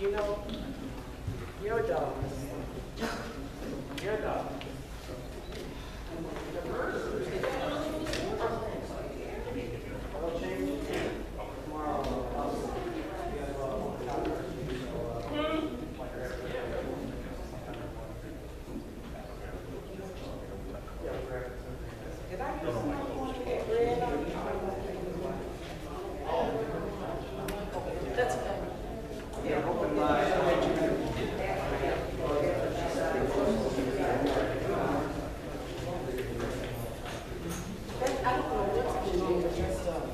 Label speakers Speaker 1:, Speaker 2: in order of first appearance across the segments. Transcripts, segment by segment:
Speaker 1: You know, your dogs. Your dog. That's okay. Yeah, open I don't know what's going on with your stuff.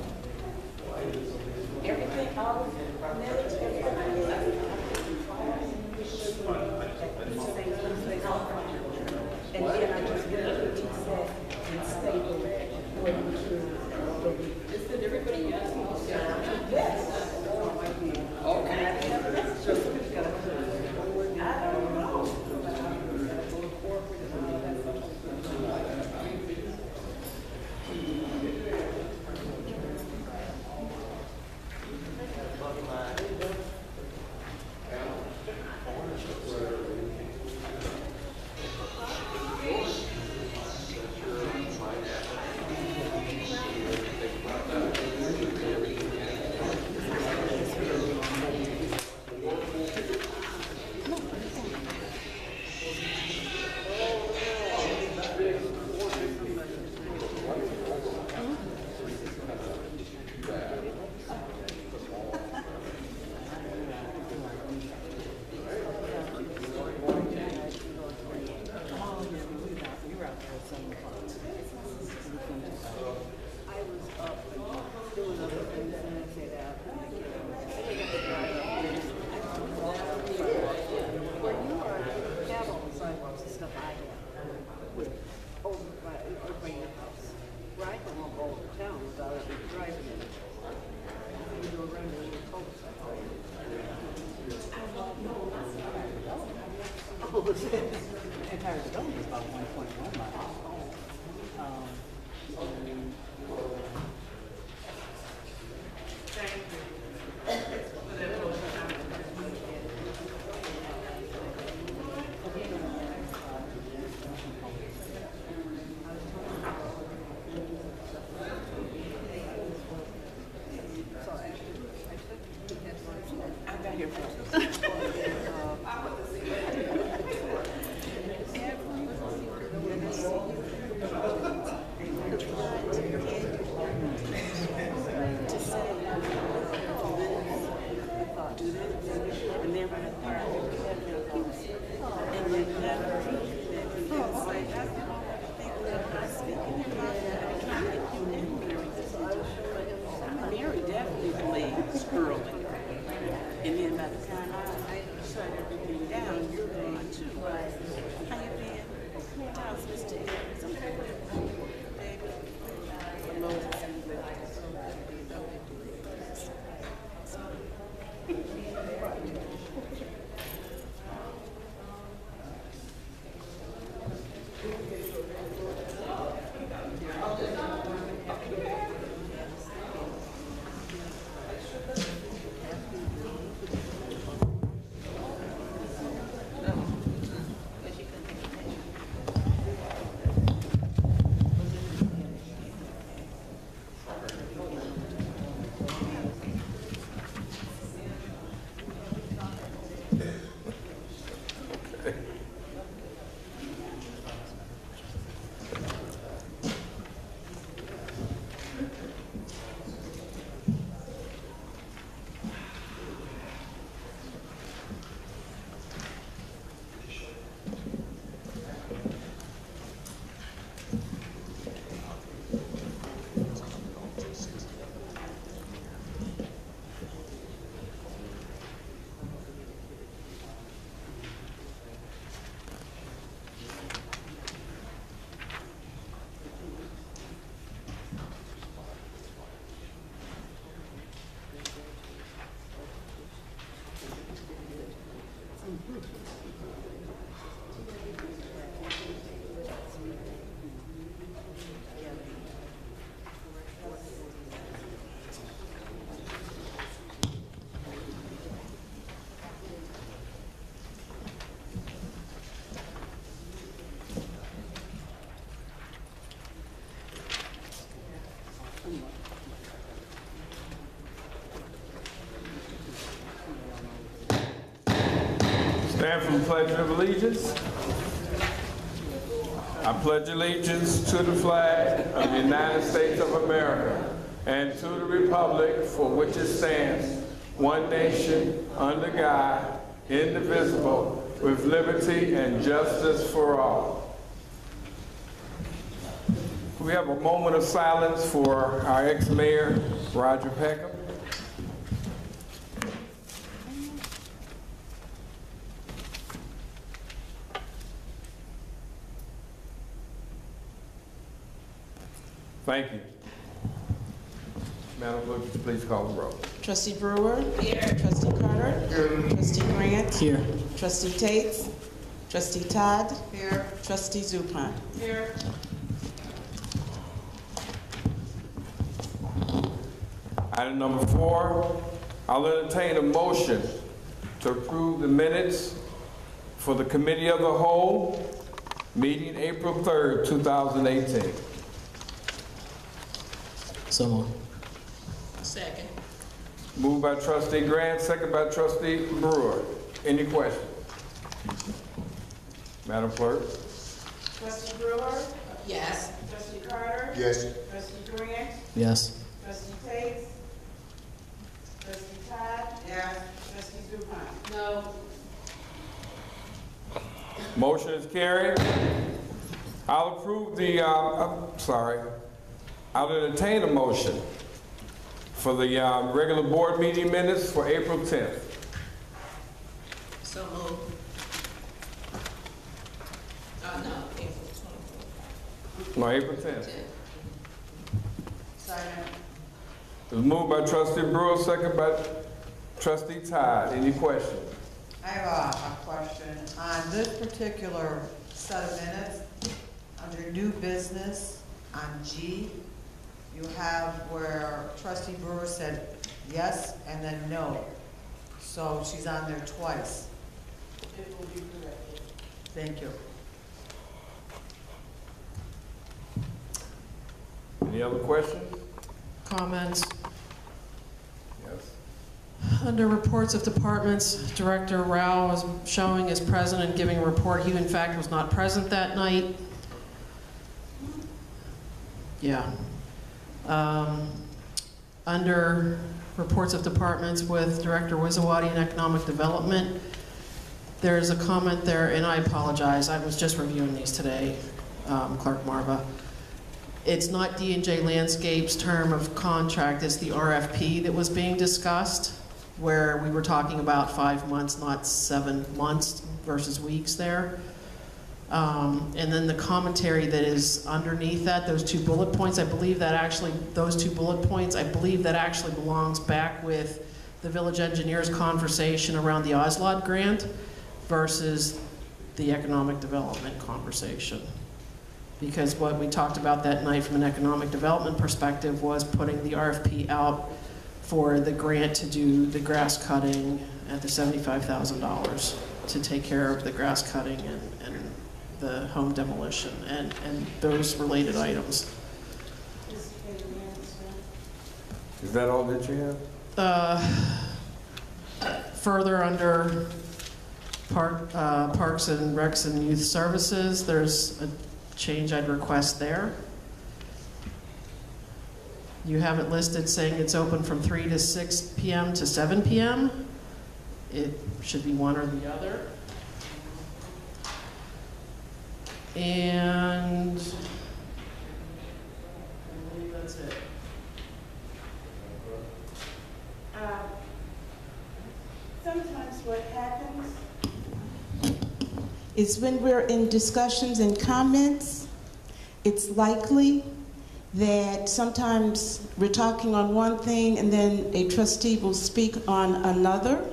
Speaker 1: Everything, all of it, minutes, and then I just get up each set and staple it. Did everybody else? Yes. Okay. I don't know.
Speaker 2: Entire development is about 1.1 miles.
Speaker 1: I got here first. And then when I and then Mary definitely believes early. And then by the time I shut everything down, you're gone too. How you been? How's Mr. Evans? Baby. Moses and
Speaker 3: Stand for the Pledge of Allegiance. I pledge allegiance to the flag of the United States of America and to the republic for which it stands, one nation, under God, indivisible, with liberty and justice for all. We have a moment of silence for our ex-mayor, Roger Peckham. Thank you. Madam Clerk, would you please call the roll?
Speaker 4: Trustee Brewer. Here. Trustee Carter. Here. Trustee Grant.
Speaker 2: Here.
Speaker 4: Trustee Tate. Trustee Todd. Here. Trustee Zupan. Here.
Speaker 3: Item number 4, I'll entertain a motion to approve the minutes for the Committee of the Whole, meeting April 3rd, 2018.
Speaker 2: So moved.
Speaker 4: Second.
Speaker 3: Moved by Trustee Grant, second by Trustee Brewer. Any questions? Madam Clerk?
Speaker 4: Trustee Brewer. Yes. Trustee Carter.
Speaker 5: Yes.
Speaker 4: Trustee Grant.
Speaker 2: Yes.
Speaker 4: Trustee Tate. Trustee Todd. Yes. Trustee Zupan. No.
Speaker 3: Motion is carried. I'll approve the, I'll entertain a motion for the regular board meeting minutes for April 10th.
Speaker 4: So moved. No, April 24th.
Speaker 3: No, April 10th.
Speaker 4: Second.
Speaker 3: It was moved by Trustee Brewer, second by Trustee Todd. Any questions?
Speaker 6: I have a question. On this particular set of minutes, under new business, on G, you have where Trustee Brewer said yes and then no. So she's on there twice.
Speaker 4: It will be corrected.
Speaker 6: Thank you.
Speaker 3: Any other questions?
Speaker 7: Comments.
Speaker 3: Yes.
Speaker 7: Under reports of departments, Director Rao was showing as present and giving a report. He, in fact, was not present that night. Yeah. Under reports of departments with Director Wizawati in Economic Development, there's a comment there, and I apologize. I was just reviewing these today, Clerk Marva. It's not D&J Landscape's term of contract, it's the RFP that was being discussed, where we were talking about 5 months, not 7 months versus weeks there. And then the commentary that is underneath that, those 2 bullet points, I believe that actually, those 2 bullet points, I believe that actually belongs back with the village engineer's conversation around the OSLOD grant versus the economic development conversation. Because what we talked about that night from an economic development perspective was putting the RFP out for the grant to do the grass cutting at the $75,000 to take care of the grass cutting and the home demolition and those related items.
Speaker 3: Is that all that you have?
Speaker 7: Further under Parks and Recs and Youth Services, there's a change I'd request there. You have it listed saying it's open from 3 to 6 p.m. to 7 p.m. It should be one or the other. And I believe that's it.
Speaker 4: Sometimes what happens is when we're in discussions and comments, it's likely that sometimes we're talking on one thing and then a trustee will speak on another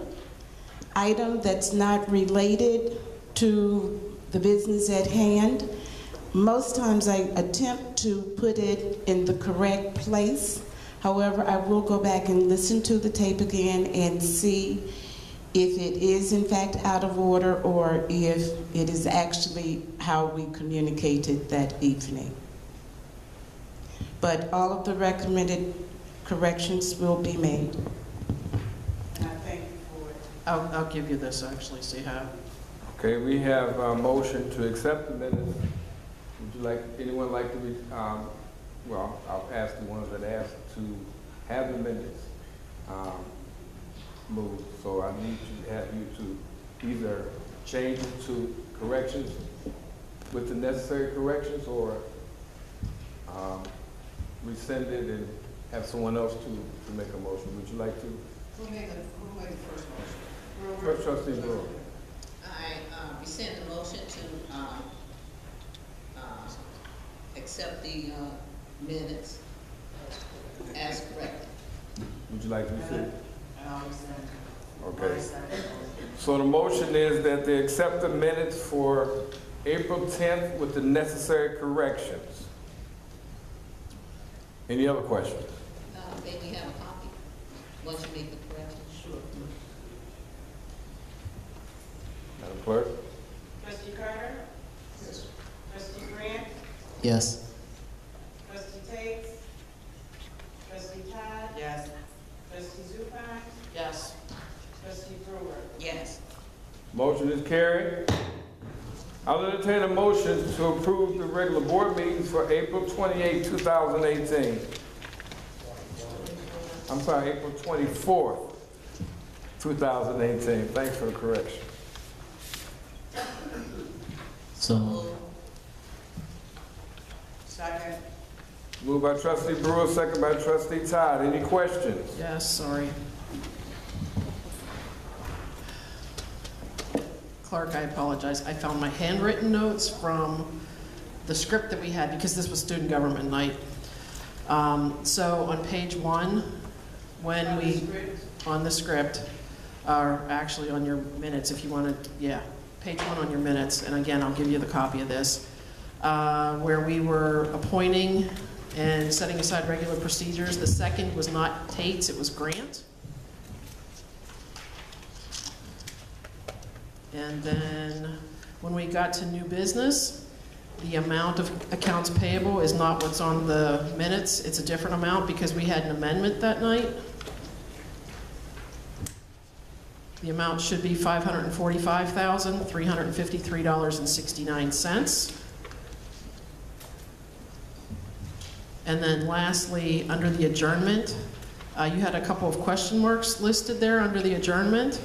Speaker 4: item that's not related to the business at hand. Most times I attempt to put it in the correct place. However, I will go back and listen to the tape again and see if it is in fact out of order or if it is actually how we communicated that evening. But all of the recommended corrections will be made. And I thank you for it.
Speaker 7: I'll give you this actually, so you have.
Speaker 3: Okay, we have a motion to accept the minutes. Would you like, anyone like to well, I'll ask the ones that asked to have the minutes moved. So I need to have you to either change it to corrections with the necessary corrections, or rescind it and have someone else to make a motion. Would you like to?
Speaker 6: Who made the first motion?
Speaker 3: First, Trustee Brewer.
Speaker 5: I rescind the motion to accept the minutes as corrected.
Speaker 3: Would you like to rescind?
Speaker 6: And I'll rescind.
Speaker 3: Okay. So the motion is that they accept the minutes for April 10th with the necessary corrections. Any other questions?
Speaker 5: May we have a copy once you make the correction? Sure.
Speaker 3: Madam Clerk?
Speaker 1: Trustee Carter?
Speaker 5: Yes.
Speaker 1: Trustee Grant?
Speaker 2: Yes.
Speaker 1: Trustee Tate? Trustee Todd?
Speaker 6: Yes.
Speaker 1: Trustee Zupan?
Speaker 7: Yes.
Speaker 1: Trustee Brewer?
Speaker 5: Yes.
Speaker 3: Motion is carried. I'll entertain a motion to approve the regular board meetings for April 28, 2018. I'm sorry, April 24th, 2018. Thanks for the correction.
Speaker 2: So,
Speaker 6: Second.
Speaker 3: Moved by Trustee Brewer, second by Trustee Todd. Any questions?
Speaker 7: Yes, sorry. Clerk, I apologize. I found my handwritten notes from the script that we had, because this was student government night. So on page 1, when we, on the script, or actually on your minutes if you want to, yeah, page 1 on your minutes, and again, I'll give you the copy of this, where we were appointing and setting aside regular procedures. The second was not Tate's, it was Grant. And then when we got to new business, the amount of accounts payable is not what's on the minutes. It's a different amount because we had an amendment that night. The amount should be $545,353.69. And then lastly, under the adjournment, you had a couple of question marks listed there under the adjournment.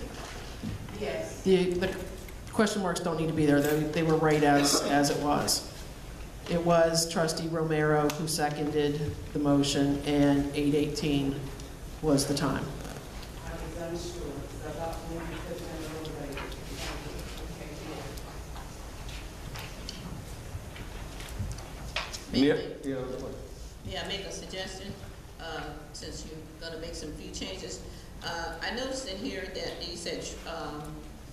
Speaker 6: Yes.
Speaker 7: The question marks don't need to be there. They were right as it was. It was Trustee Romero who seconded the motion, and 8:18 was the time.
Speaker 6: I was unsure, because I thought maybe we could have been a little late.
Speaker 3: Yeah.
Speaker 5: May I make a suggestion, since you're gonna make some few changes? I noticed in here that you said,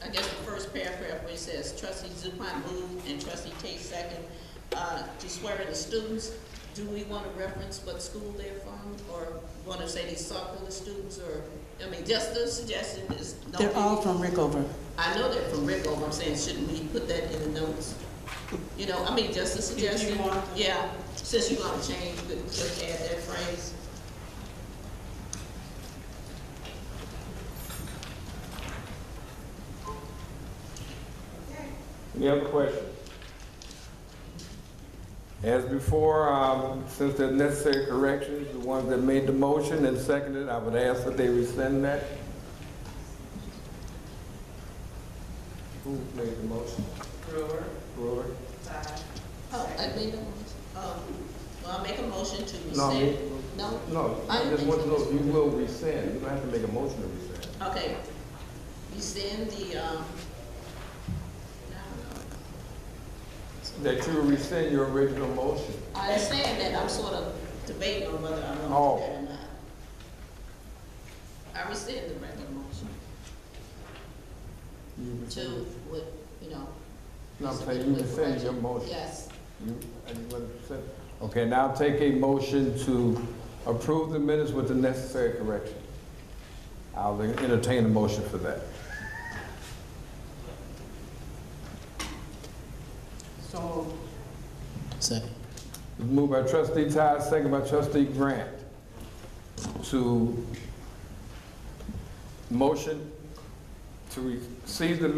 Speaker 5: I guess the first paragraph where it says Trustee Zupan moved and Trustee Tate second, to swear in the students. Do we want to reference what school they're from, or want to say these Southfield students, or, I mean, just the suggestion is.
Speaker 4: They're all from Rickover.
Speaker 5: I know they're from Rickover. I'm saying, shouldn't we put that in the notes? You know, I mean, just a suggestion.
Speaker 1: If you want.
Speaker 5: Yeah, since you want to change, we could just add that phrase.
Speaker 3: Any other questions? As before, since there's necessary corrections, the ones that made the motion and seconded, I would ask that they rescind that. Who made the motion?
Speaker 6: Brewer.
Speaker 3: Brewer?
Speaker 5: Oh, I made a motion. Well, I'll make a motion to
Speaker 3: No,
Speaker 5: rescind. No?
Speaker 3: No,
Speaker 5: I
Speaker 3: I
Speaker 5: didn't
Speaker 3: just
Speaker 5: think
Speaker 3: want to
Speaker 5: so.
Speaker 3: know if you will rescind. You don't have to make a motion to rescind.
Speaker 5: Okay. Rescind the, I don't know.
Speaker 3: That you will rescind your original motion.
Speaker 5: I understand that. I'm sort of debating on whether I want to
Speaker 3: Oh.
Speaker 5: do that or not. I rescind the regular motion
Speaker 3: You
Speaker 5: to,
Speaker 3: rescind-
Speaker 5: what, you know.
Speaker 3: No, I'm saying you rescind your motion.
Speaker 5: Yes.
Speaker 3: You want to rescind? Okay, now take a motion to approve the minutes with the necessary correction. I'll entertain a motion for that.
Speaker 6: So,
Speaker 2: second.
Speaker 3: It's moved by Trustee Todd, second by Trustee Grant, to motion to receive the